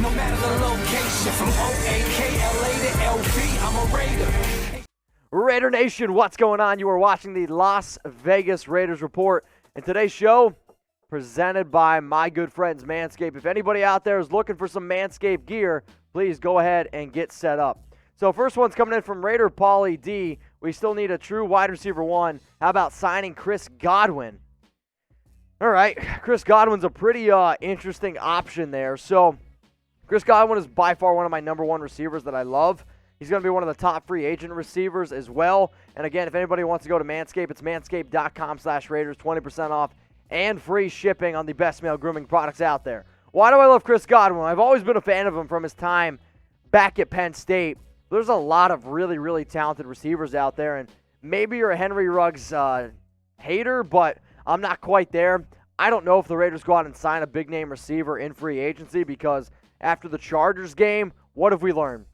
no matter the location. From O-A-K-L-A to L-V, I'm a Raider. Raider Nation, what's going on? You are watching the Las Vegas Raiders Report. And today's show, presented by my good friends Manscaped. If anybody out there is looking for some Manscaped gear, please go ahead and get set up. So first one's coming in from Raider Paulie D. We still need a true wide receiver one. How about signing Chris Godwin? All right, Chris Godwin's a pretty interesting option there. So Chris Godwin is by far one of my number one receivers that I love. He's going to be one of the top free agent receivers as well. And again, if anybody wants to go to Manscaped, it's manscaped.com/Raiders, 20% off and free shipping on the best male grooming products out there. Why do I love Chris Godwin? I've always been a fan of him from his time back at Penn State. There's a lot of really, really talented receivers out there, and maybe you're a Henry Ruggs hater, but I'm not quite there. I don't know if the Raiders go out and sign a big-name receiver in free agency because after the Chargers game, what have we learned?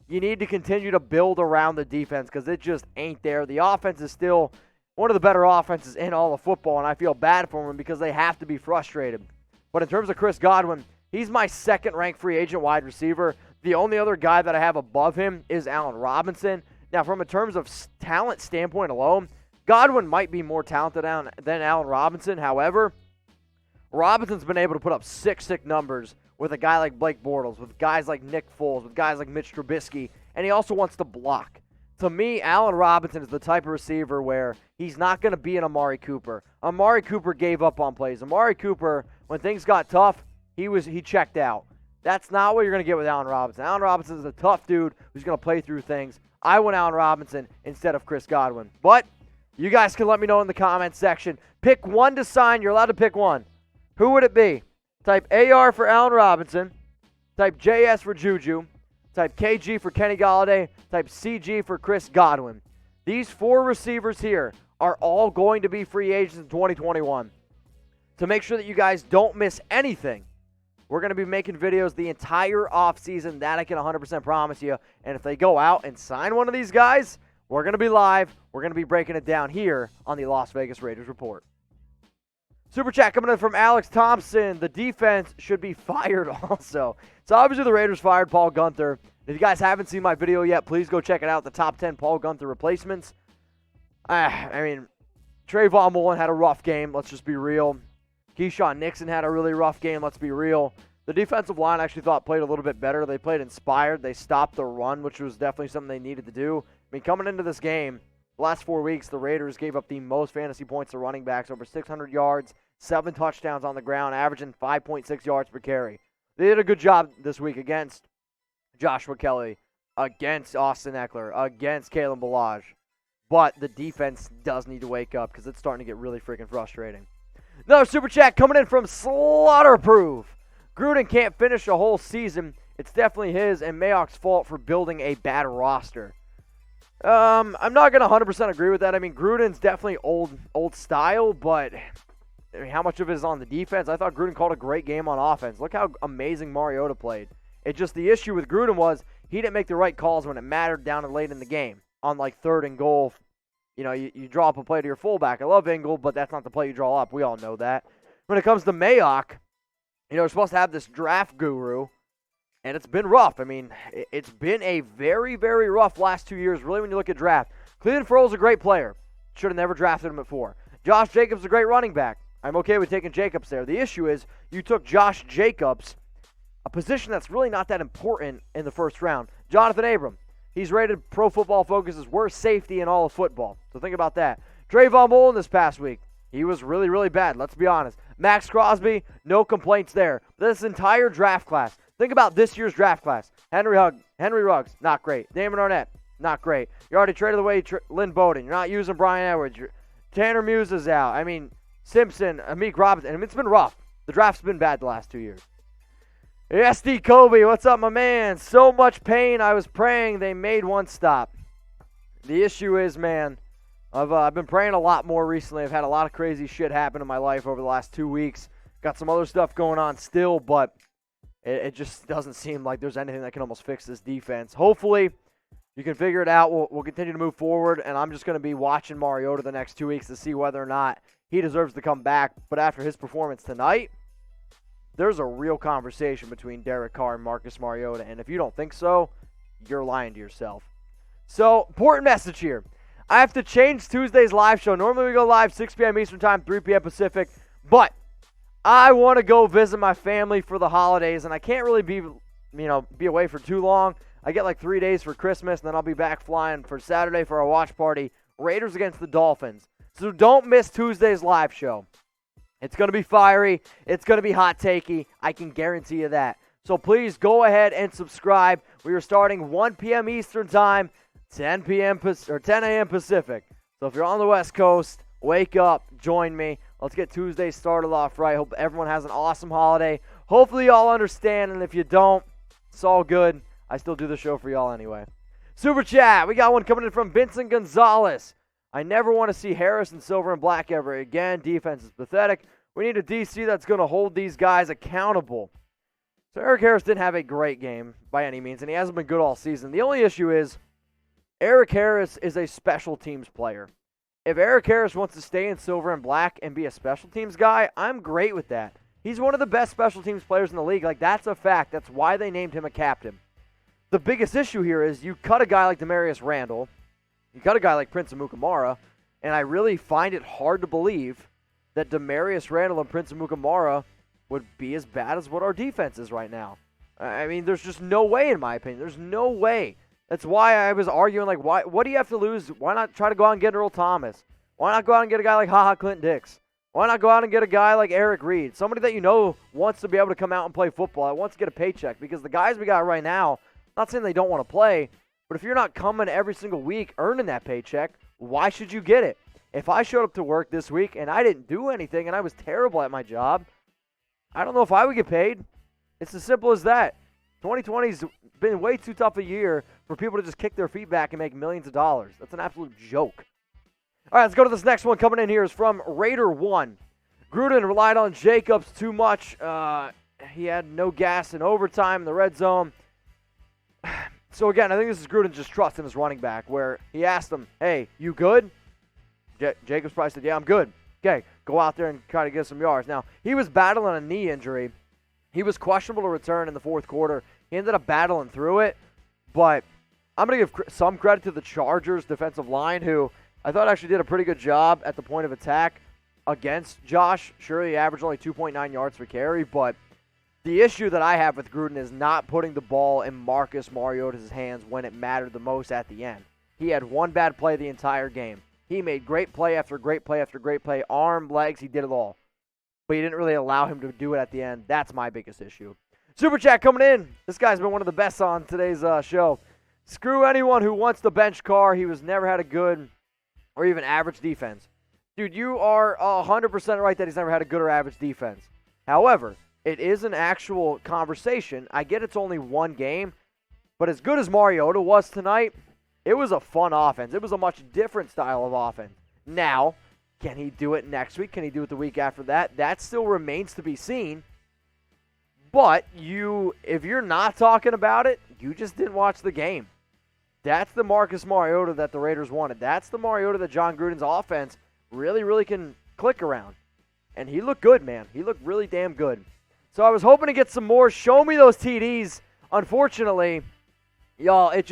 You need to continue to build around the defense because it just ain't there. The offense is still one of the better offenses in all of football, and I feel bad for them because they have to be frustrated. But in terms of Chris Godwin, he's my second-ranked free agent wide receiver. The only other guy that I have above him is Allen Robinson. Now, from in terms of talent standpoint alone, Godwin might be more talented than Allen Robinson. However, Robinson's been able to put up sick numbers with a guy like Blake Bortles, with guys like Nick Foles, with guys like Mitch Trubisky, and he also wants to block. To me, Allen Robinson is the type of receiver where he's not going to be an Amari Cooper. Amari Cooper gave up on plays. Amari Cooper, when things got tough, he checked out. That's not what you're going to get with Allen Robinson. Allen Robinson is a tough dude who's going to play through things. I want Allen Robinson instead of Chris Godwin. But you guys can let me know in the comments section. Pick one to sign. You're allowed to pick one. Who would it be? Type AR for Allen Robinson. Type JS for Juju. Type KG for Kenny Golladay. Type CG for Chris Godwin. These four receivers here are all going to be free agents in 2021. To make sure that you guys don't miss anything, we're going to be making videos the entire offseason. That I can 100% promise you. And if they go out and sign one of these guys, we're going to be live. We're going to be breaking it down here on the Las Vegas Raiders Report. Super chat coming in from Alex Thompson. The defense should be fired also. So obviously the Raiders fired Paul Guenther. If you guys haven't seen my video yet, please go check it out. The top 10 Paul Guenther replacements. I mean, Trayvon Mullen had a rough game. Let's just be real. Keyshawn Nixon had a really rough game. Let's be real. The defensive line I actually thought played a little bit better. They played inspired. They stopped the run, which was definitely something they needed to do. I mean, coming into this game, the last 4 weeks, the Raiders gave up the most fantasy points to running backs, over 600 yards, 7 touchdowns on the ground, averaging 5.6 yards per carry. They did a good job this week against Joshua Kelly, against Austin Eckler, against Kalen Ballage. But the defense does need to wake up because it's starting to get really freaking frustrating. Another super chat coming in from Slaughterproof. Gruden can't finish a whole season. It's definitely his and Mayock's fault for building a bad roster. I'm not going to 100% agree with that. I mean, Gruden's definitely old style, but I mean, how much of it is on the defense? I thought Gruden called a great game on offense. Look how amazing Mariota played. The issue with Gruden was he didn't make the right calls when it mattered down and late in the game. On like 3rd and goal, you know, you draw up a play to your fullback. I love Engel, but that's not the play you draw up. We all know that. When it comes to Mayock, you know, we're supposed to have this draft guru, and it's been rough. I mean, it's been a very, very rough last 2 years, really, when you look at draft. Cleveland Ferrell's a great player. Should have never drafted him at 4. Josh Jacobs is a great running back. I'm okay with taking Jacobs there. The issue is you took Josh Jacobs, a position that's really not that important in the first round. Jonathan Abram. He's rated Pro Football Focus's worst safety in all of football. So think about that. Trayvon Mullen this past week. He was really, really bad. Let's be honest. Max Crosby, no complaints there. This entire draft class. Think about this year's draft class. Henry Ruggs, not great. Damon Arnett, not great. You already traded away Lynn Bowden. You're not using Brian Edwards. Tanner Muse is out. I mean, Simpson, Amik Robinson. I mean, it's been rough. The draft's been bad the last 2 years. SD Kobe, what's up, my man? So much pain, I was praying they made one stop. The issue is, man, I've been praying a lot more recently. I've had a lot of crazy shit happen in my life over the last 2 weeks. Got some other stuff going on still, but it just doesn't seem like there's anything that can almost fix this defense. Hopefully, you can figure it out. We'll continue to move forward, and I'm just going to be watching Mariota the next 2 weeks to see whether or not he deserves to come back. But after his performance tonight, there's a real conversation between Derek Carr and Marcus Mariota, and if you don't think so, you're lying to yourself. So, important message here. I have to change Tuesday's live show. Normally we go live 6 p.m. Eastern Time, 3 p.m. Pacific, but I want to go visit my family for the holidays, and I can't really be away for too long. I get like 3 days for Christmas, and then I'll be back flying for Saturday for a watch party. Raiders against the Dolphins. So don't miss Tuesday's live show. It's going to be fiery. It's going to be hot takey. I can guarantee you that. So please go ahead and subscribe. We are starting 1 p.m. Eastern Time, 10 a.m. Pacific. So if you're on the West Coast, wake up, join me. Let's get Tuesday started off right. Hope everyone has an awesome holiday. Hopefully you all understand, and if you don't, it's all good. I still do the show for y'all anyway. Super Chat. We got one coming in from Vincent Gonzalez. I never want to see Harris in silver and black ever again. Defense is pathetic. We need a DC that's going to hold these guys accountable. So Eric Harris didn't have a great game by any means, and he hasn't been good all season. The only issue is Eric Harris is a special teams player. If Eric Harris wants to stay in silver and black and be a special teams guy, I'm great with that. He's one of the best special teams players in the league. Like, that's a fact. That's why they named him a captain. The biggest issue here is you cut a guy like Demarius Randall, you cut a guy like Prince Amukamara, and I really find it hard to believe that Demarius Randall and Prince Amukamara would be as bad as what our defense is right now. I mean, there's just no way, in my opinion. There's no way. That's why I was arguing, like, what do you have to lose? Why not try to go out and get Earl Thomas? Why not go out and get a guy like HaHa Clinton Dix? Why not go out and get a guy like Eric Reed? Somebody that you know wants to be able to come out and play football, wants to get a paycheck. Because the guys we got right now, not saying they don't want to play, but if you're not coming every single week earning that paycheck, why should you get it? If I showed up to work this week and I didn't do anything and I was terrible at my job, I don't know if I would get paid. It's as simple as that. 2020's been way too tough a year for people to just kick their feet back and make millions of dollars. That's an absolute joke. All right, let's go to this next one. Coming in here is from Raider1. Gruden relied on Jacobs too much. He had no gas in overtime in the red zone. So, again, I think this is Gruden just trusting his running back, where he asked him, hey, you good? Jacobs probably said, yeah, I'm good. Okay, go out there and try to get some yards. Now, he was battling a knee injury. He was questionable to return in the fourth quarter. He ended up battling through it. But I'm going to give some credit to the Chargers defensive line, who I thought actually did a pretty good job at the point of attack against Josh. Sure, he averaged only 2.9 yards per carry, but the issue that I have with Gruden is not putting the ball in Marcus Mariota's hands when it mattered the most at the end. He had one bad play the entire game. He made great play after great play after great play. Arm, legs, he did it all. But he didn't really allow him to do it at the end. That's my biggest issue. Super Chat coming in. This guy's been one of the best on today's show. Screw anyone who wants to bench Carr. He was never had a good or even average defense. Dude, you are 100% right that he's never had a good or average defense. However, it is an actual conversation. I get it's only one game, but as good as Mariota was tonight, it was a fun offense. It was a much different style of offense. Now, can he do it next week? Can he do it the week after that? That still remains to be seen. But if you're not talking about it, you just didn't watch the game. That's the Marcus Mariota that the Raiders wanted. That's the Mariota that John Gruden's offense really, really can click around. And he looked good, man. He looked really damn good. So I was hoping to get some more. Show me those TDs. Unfortunately, y'all, it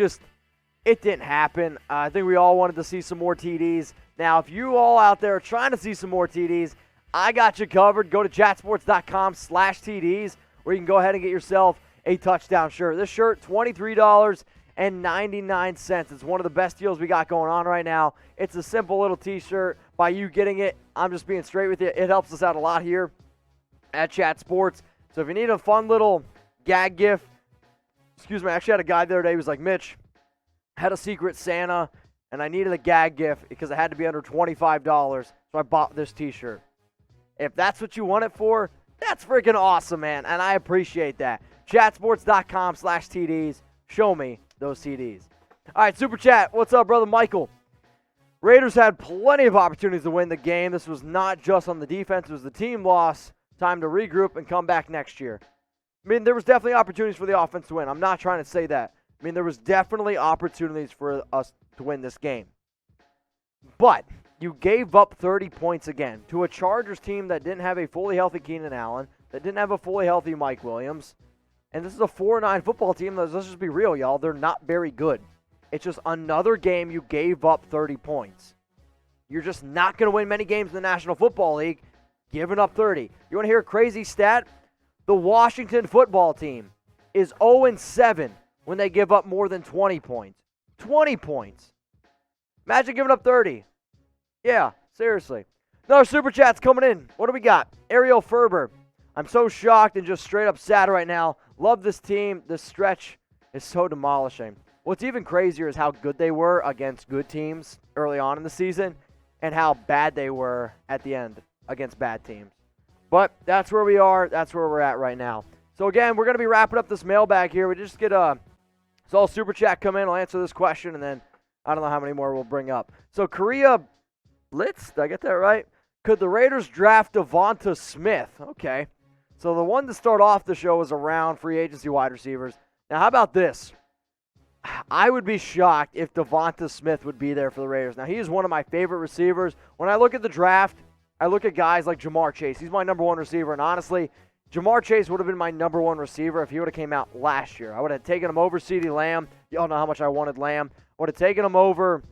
didn't happen. I think we all wanted to see some more TDs. Now, if you all out there are trying to see some more TDs, I got you covered. Go to chatsports.com/TDs, where you can go ahead and get yourself a touchdown shirt. This shirt, $23.99. It's one of the best deals we got going on right now. It's a simple little t-shirt. By you getting it, I'm just being straight with you. It helps us out a lot here at Chat Sports. So if you need a fun little gag gift, I actually had a guy the other day who was like, Mitch, I had a Secret Santa, and I needed a gag gift because it had to be under $25, so I bought this t-shirt. If that's what you want it for, that's freaking awesome, man, and I appreciate that. Chatsports.com/TDs. Show me those TDs. All right, Super Chat. What's up, brother Michael? Raiders had plenty of opportunities to win the game. This was not just on the defense. It was the team loss. Time to regroup and come back next year. I mean, there was definitely opportunities for the offense to win. I'm not trying to say that. I mean, there was definitely opportunities for us to win this game. But you gave up 30 points again to a Chargers team that didn't have a fully healthy Keenan Allen, They didn't have a fully healthy Mike Williams. And this is a 4-9 football team. Let's just be real, y'all. They're not very good. It's just another game you gave up 30 points. You're just not going to win many games in the National Football League giving up 30. You want to hear a crazy stat? The Washington football team is 0-7 when they give up more than 20 points. 20 points. Imagine giving up 30. Yeah, seriously. Another Super Chat's coming in. What do we got? Ariel Ferber. I'm so shocked and just straight up sad right now. Love this team. This stretch is so demolishing. What's even crazier is how good they were against good teams early on in the season and how bad they were at the end against bad teams. But that's where we are. That's where we're at right now. So, again, we're going to be wrapping up this mailbag here. We just get a all Super Chat come in. I'll answer this question, and then I don't know how many more we'll bring up. So, Korea Blitz, did I get that right? Could the Raiders draft DeVonta Smith? Okay. So, the one to start off the show is around free agency wide receivers. Now, how about this? I would be shocked if DeVonta Smith would be there for the Raiders. Now, he is one of my favorite receivers. When I look at the draft, I look at guys like Jamar Chase. He's my number one receiver, and honestly, Jamar Chase would have been my number one receiver if he would have came out last year. I would have taken him over CeeDee Lamb. Y'all know how much I wanted Lamb. I would have taken him over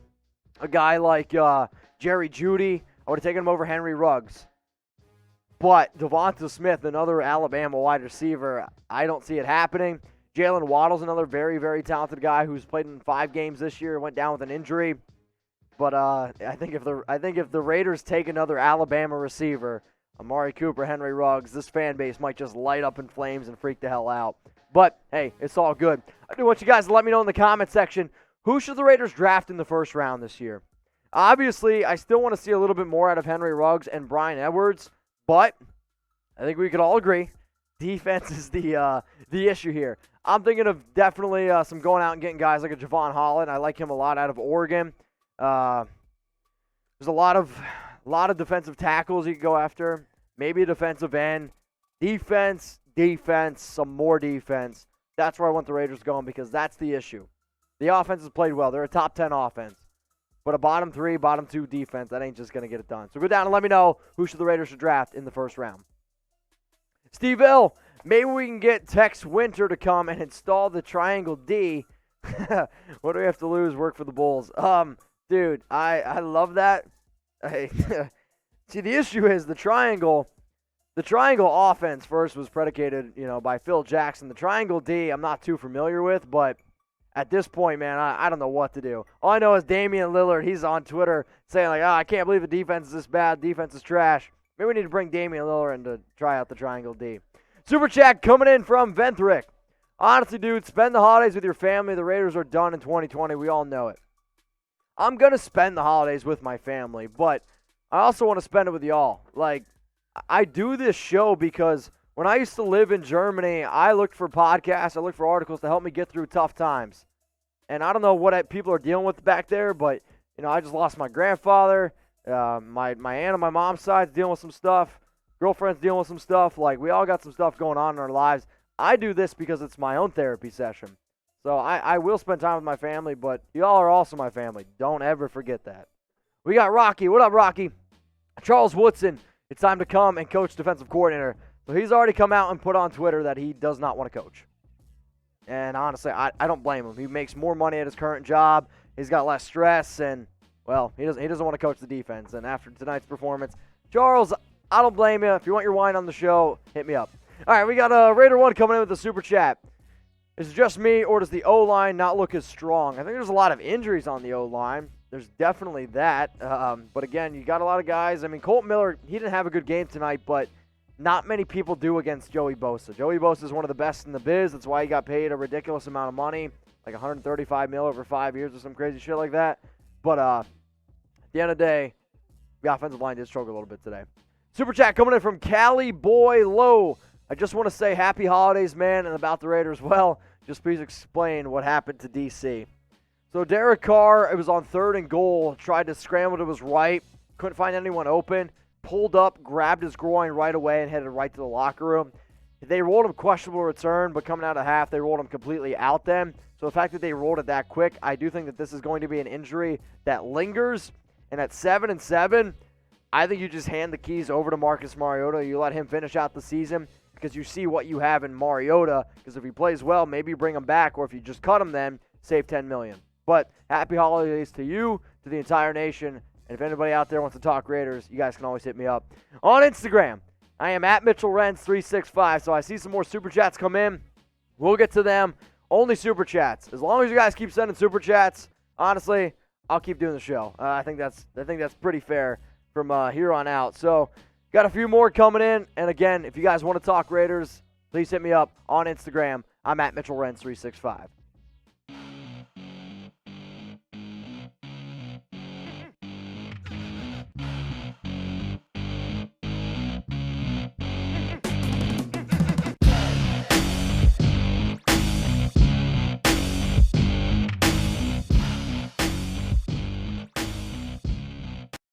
a guy like Jerry Jeudy. I would have taken him over Henry Ruggs. But DeVonta Smith, another Alabama wide receiver, I don't see it happening. Jalen Waddle's another very, very talented guy who's played in 5 games this year, went down with an injury. But I think if the Raiders take another Alabama receiver, Amari Cooper, Henry Ruggs, this fan base might just light up in flames and freak the hell out. But hey, it's all good. I do want you guys to let me know in the comment section, who should the Raiders draft in the first round this year? Obviously, I still want to see a little bit more out of Henry Ruggs and Bryan Edwards, but I think we could all agree defense is the issue here. I'm thinking of definitely some going out and getting guys like a Javon Holland. I like him a lot out of Oregon. There's a lot of defensive tackles you can go after. Maybe a defensive end. Defense, some more defense. That's where I want the Raiders going because that's the issue. The offense has played well. They're a top 10 offense. But a bottom 3, bottom 2 defense, that ain't just going to get it done. So go down and let me know who should the Raiders should draft in the first round. Steve L., maybe we can get Tex Winter to come and install the Triangle D. What do we have to lose? Work for the Bulls. Dude, I love that. See, the issue is the triangle offense first was predicated, by Phil Jackson. The Triangle D, I'm not too familiar with, but at this point, man, I don't know what to do. All I know is Damian Lillard, he's on Twitter saying like, I can't believe the defense is this bad. Defense is trash. Maybe we need to bring Damian Lillard in to try out the Triangle D. Super Chat coming in from Venthrick. Honestly, dude, spend the holidays with your family. The Raiders are done in 2020. We all know it. I'm going to spend the holidays with my family, but I also want to spend it with y'all. Like, I do this show because when I used to live in Germany, I looked for podcasts, I looked for articles to help me get through tough times. And I don't know what people are dealing with back there, but, I just lost my grandfather. My aunt on my mom's side's dealing with some stuff. Girlfriend's dealing with some stuff. Like, we all got some stuff going on in our lives. I do this because it's my own therapy session. So I will spend time with my family, but y'all are also my family. Don't ever forget that. We got Rocky. What up, Rocky? Charles Woodson. It's time to come and coach defensive coordinator. So he's already come out and put on Twitter that he does not want to coach. And honestly, I don't blame him. He makes more money at his current job. He's got less stress, and, well, he doesn't want to coach the defense. And after tonight's performance, Charles, I don't blame you. If you want your wine on the show, hit me up. All right, we got Raider 1 coming in with the Super Chat. Is it just me, or does the O-line not look as strong? I think there's a lot of injuries on the O-line. There's definitely that. But, again, you got a lot of guys. I mean, Colt Miller, he didn't have a good game tonight, but not many people do against Joey Bosa. Joey Bosa is one of the best in the biz. That's why he got paid a ridiculous amount of money, like $135 million over 5 years or some crazy shit like that. But at the end of the day, the offensive line did struggle a little bit today. Super Chat coming in from Cali Boy Low. I just want to say happy holidays, man, and about the Raiders. Well, just please explain what happened to D.C. So Derek Carr, it was on 3rd and goal, tried to scramble to his right, couldn't find anyone open, pulled up, grabbed his groin right away, and headed right to the locker room. They rolled him questionable return, but coming out of half, they rolled him completely out then. So the fact that they rolled it that quick, I do think that this is going to be an injury that lingers. And at 7-7, I think you just hand the keys over to Marcus Mariota. You let him finish out the season. because you see what you have in Mariota, because if he plays well, maybe you bring him back, or if you just cut him then, save $10 million. But happy holidays to you, to the entire nation, and if anybody out there wants to talk Raiders, you guys can always hit me up on Instagram. I am at Mitchell Renz 365, so I see some more Super Chats come in. We'll get to them. Only Super Chats. As long as you guys keep sending Super Chats, honestly, I'll keep doing the show. I think that's pretty fair from here on out. So, got a few more coming in, and again, if you guys want to talk Raiders, please hit me up on Instagram. I'm at Mitchell Renz 365.